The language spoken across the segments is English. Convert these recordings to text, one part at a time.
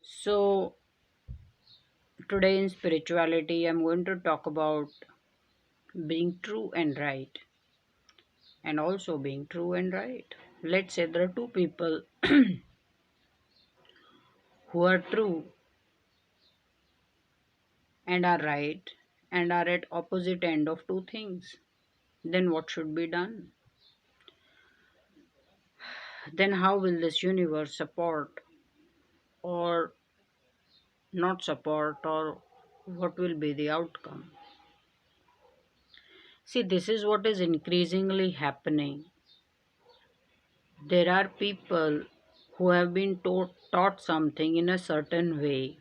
So, today in spirituality, I'm going to talk about being true and right, and also being true and right. Let's say there are two people who are true and are right and are at opposite end of two things. Then what should be done? Then how will this universe support or not support, or what will be the outcome? See, this is what is increasingly happening. There are people who have been taught something in a certain way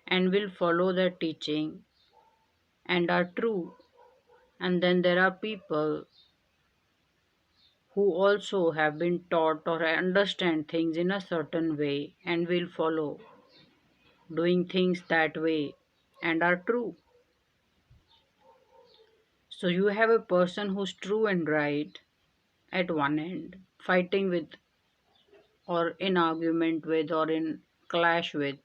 and will follow that teaching and are true. And then there are people who also have been taught or understand things in a certain way and will follow doing things that way and are true. So you have a person who's true and right at one end, fighting with or in argument with or in clash with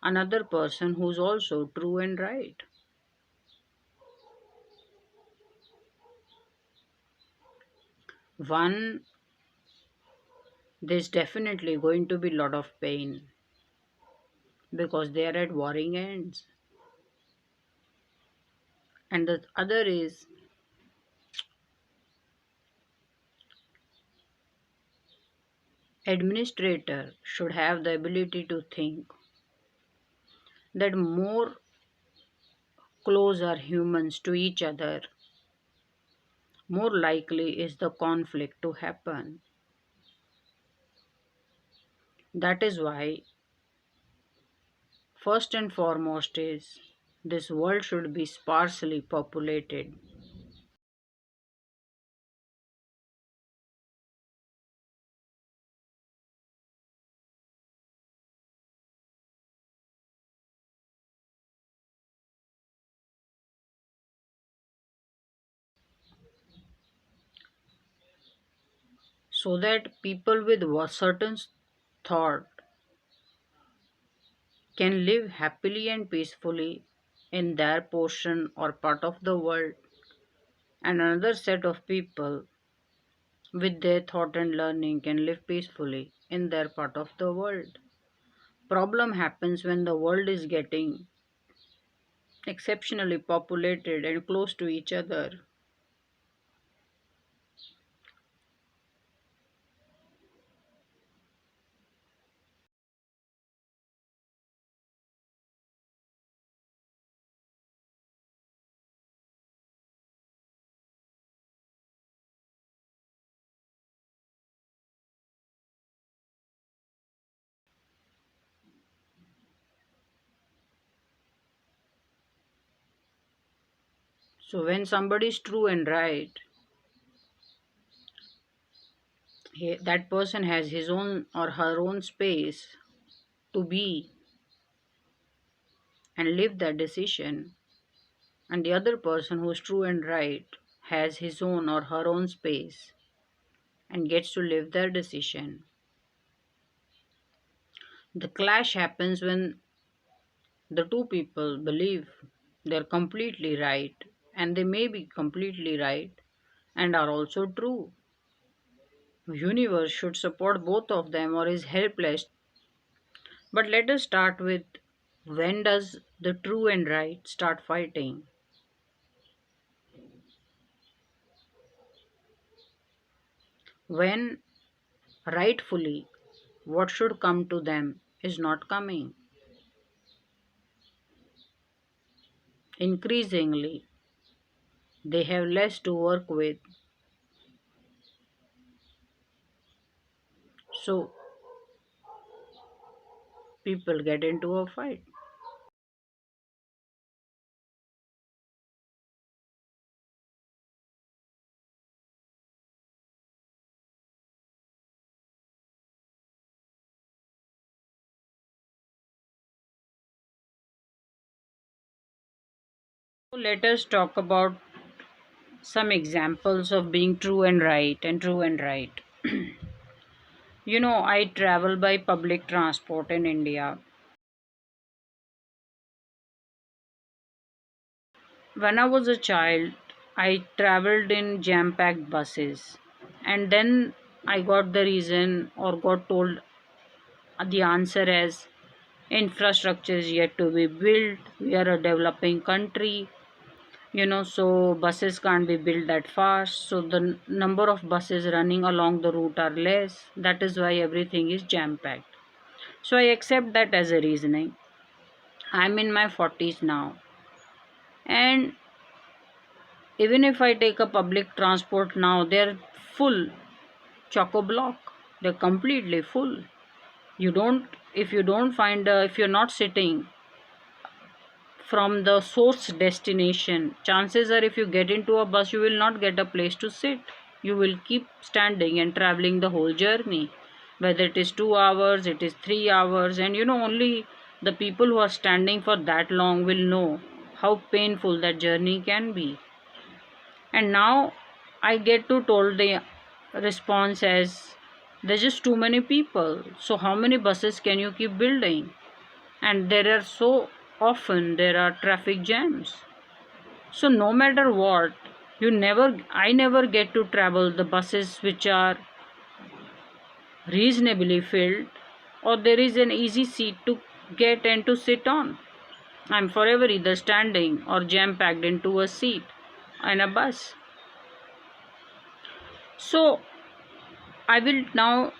another person who's also true and right. One, there's definitely going to be a lot of pain because they are at warring ends. And the other is administrator should have the ability to think that more close are humans to each other, more likely is the conflict to happen. That is why first and foremost is this world should be sparsely populated. So that people with a certain thought can live happily and peacefully in their portion or part of the world, and another set of people with their thought and learning can live peacefully in their part of the world. Problem happens when the world is getting exceptionally populated and close to each other. So when somebody is true and right, that person has his own or her own space to be and live that decision, and the other person who is true and right has his own or her own space and gets to live their decision. The clash happens when the two people believe they're completely right, and they may be completely right and are also true. Universe should support both of them or is helpless. But let us start with, when does the true and right start fighting? When rightfully what should come to them is not coming. Increasingly, they have less to work with, so people get into a fight. So let us talk about some examples of being true and right and true and right. I travel by public transport in India, When I was a child, I traveled in jam packed buses, and then I got the reason or got told the answer as infrastructure is yet to be built, we are a developing country, so buses can't be built that fast, so the number of buses running along the route are less, that is why everything is jam packed. So I accept that as a reasoning. I'm in my 40s now, and even if I take a public transport now, they're full, choco block. They're completely full. You don't, if you don't find, if you're not sitting from the source destination, chances are if you get into a bus, you will not get a place to sit. You will keep standing and traveling the whole journey. Whether it is 2 hours, it is 3 hours, and only the people who are standing for that long will know how painful that journey can be. And now I get to told the response as there's just too many people. So how many buses can you keep building? And there are so often there are traffic jams. So no matter what, I never get to travel the buses which are reasonably filled or there is an easy seat to get and to sit on. I'm forever either standing or jam packed into a seat in a bus. So I will now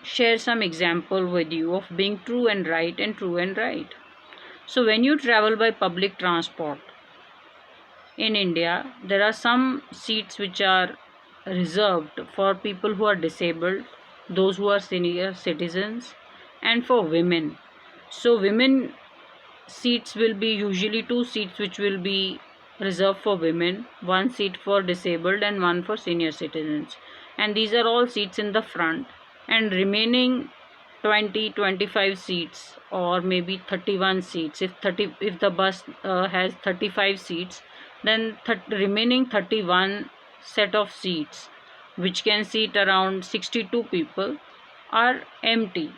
share some example with you of being true and right and true and right. So when you travel by public transport in India, there are some seats which are reserved for people who are disabled, those who are senior citizens, and for women. So women seats will be usually two seats which will be reserved for women, one seat for disabled and one for senior citizens, and these are all seats in the front, and remaining 20-25 seats or maybe 31 seats, if the bus has 35 seats, then remaining 31 set of seats which can seat around 62 people are empty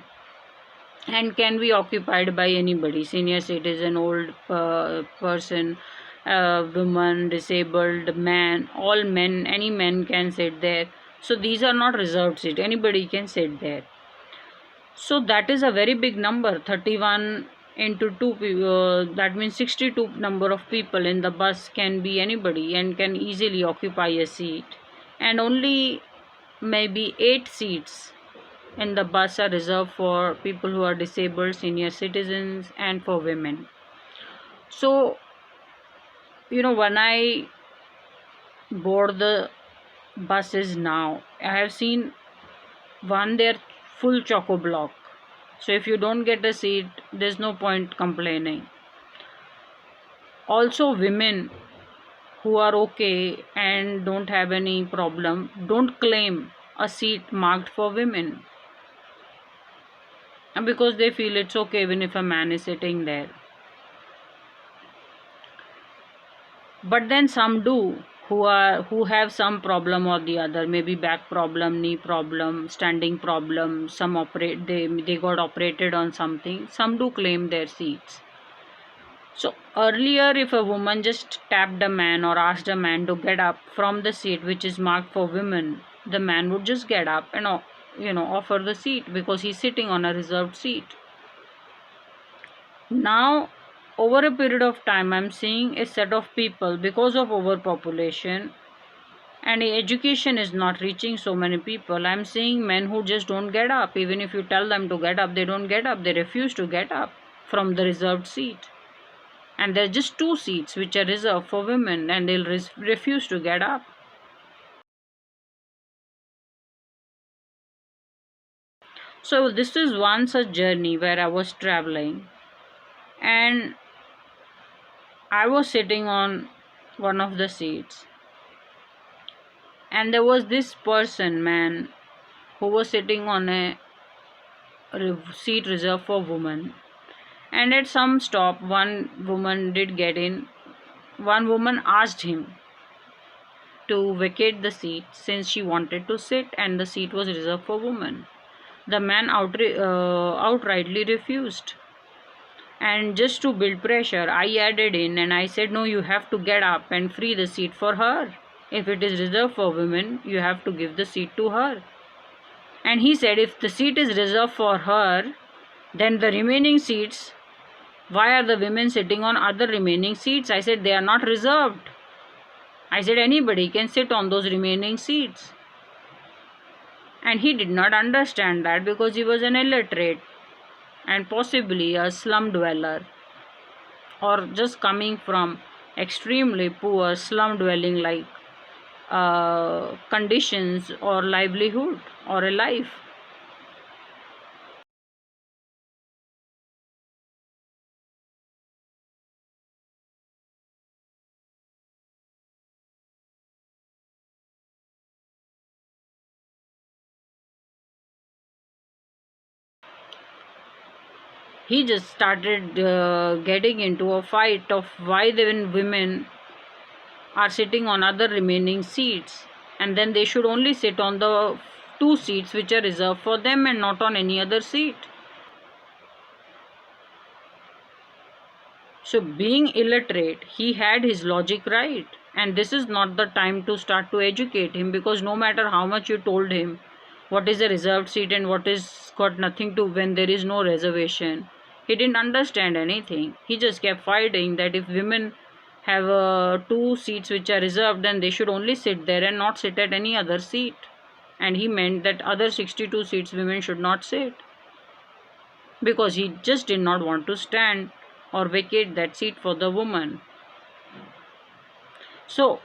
and can be occupied by anybody, senior citizen, old person, woman, disabled, man, all men, any men can sit there. So these are not reserved seats, anybody can sit there. So that is a very big number, 31 into 2, that means 62 number of people in the bus can be anybody and can easily occupy a seat, and only maybe 8 seats in the bus are reserved for people who are disabled, senior citizens, and for women. So, when I board the buses now, I have seen one, they're full choco block. So if you don't get a seat, there's no point complaining. Also, women who are okay and don't have any problem don't claim a seat marked for women, and because they feel it's okay even if a man is sitting there. But then some do, who have some problem or the other, maybe back problem, knee problem, standing problem, some they got operated on something, some do claim their seats. So earlier, if a woman just tapped a man or asked a man to get up from the seat which is marked for women, the man would just get up and offer the seat because he's sitting on a reserved seat. Now, over a period of time, I'm seeing a set of people, because of overpopulation and education is not reaching so many people, I'm seeing men who just don't get up. Even if you tell them to get up, they don't get up. They refuse to get up from the reserved seat. And there's just 2 seats which are reserved for women, and they'll refuse to get up. So this is one such journey where I was traveling, and I was sitting on one of the seats, and there was this man who was sitting on a seat reserved for women. And at some stop, one woman did get in. One woman asked him to vacate the seat since she wanted to sit and the seat was reserved for women. The man outrightly refused. And just to build pressure, I added in and I said, no, you have to get up and free the seat for her. If it is reserved for women, you have to give the seat to her. And he said, if the seat is reserved for her, then the remaining seats, why are the women sitting on other remaining seats? I said, they are not reserved. I said, anybody can sit on those remaining seats. And he did not understand that because he was an illiterate and possibly a slum dweller, or just coming from extremely poor slum dwelling like conditions or livelihood or a life. He just started getting into a fight of why the women are sitting on other remaining seats, and then they should only sit on the two seats which are reserved for them and not on any other seat. So, being illiterate, he had his logic right. And this is not the time to start to educate him, because no matter how much you told him what is a reserved seat and what is got nothing to when there is no reservation, he didn't understand anything. He just kept fighting that if women have two seats which are reserved, then they should only sit there and not sit at any other seat. And he meant that other 62 seats women should not sit, because he just did not want to stand or vacate that seat for the woman. So,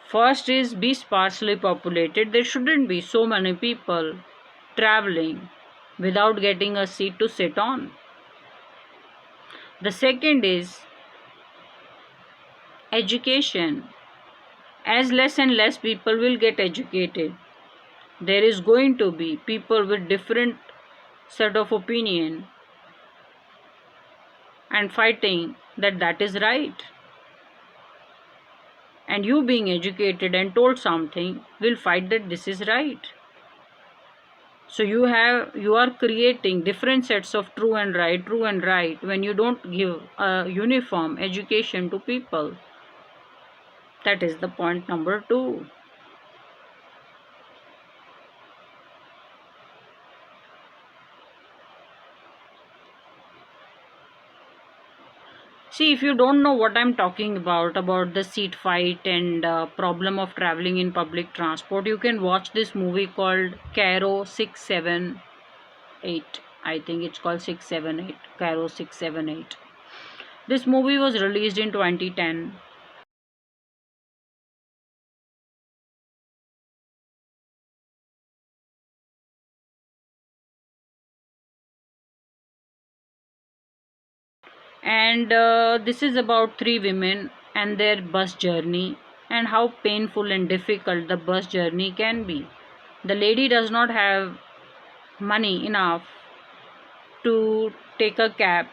first is be sparsely populated. There shouldn't be so many people traveling without getting a seat to sit on. The second is education. As less and less people will get educated, there is going to be people with different set of opinion and fighting that is right. And you being educated and told something will fight that this is right. So you are creating different sets of true and right when you don't give a uniform education to people. That is the point number 2. See, if you don't know what I'm talking about the seat fight and problem of traveling in public transport, you can watch this movie called Cairo 678. I think it's called 678. Cairo 678. This movie was released in 2010. And this is about 3 women and their bus journey, and how painful and difficult the bus journey can be. The lady does not have money enough to take a cab,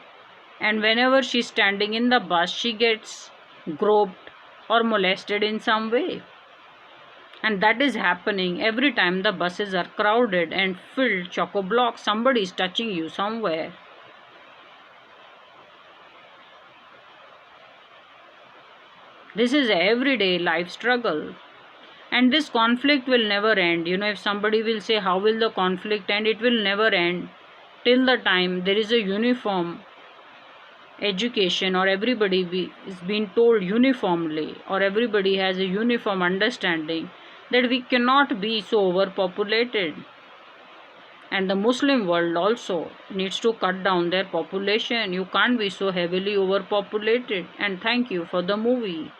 and whenever she's standing in the bus, she gets groped or molested in some way. And that is happening every time the buses are crowded and filled choco blocks. Somebody is touching you somewhere. This is a everyday life struggle. And this conflict will never end. If somebody will say, how will the conflict end? It will never end till the time there is a uniform education, or everybody is being told uniformly, or everybody has a uniform understanding that we cannot be so overpopulated. And the Muslim world also needs to cut down their population. You can't be so heavily overpopulated. And thank you for the movie.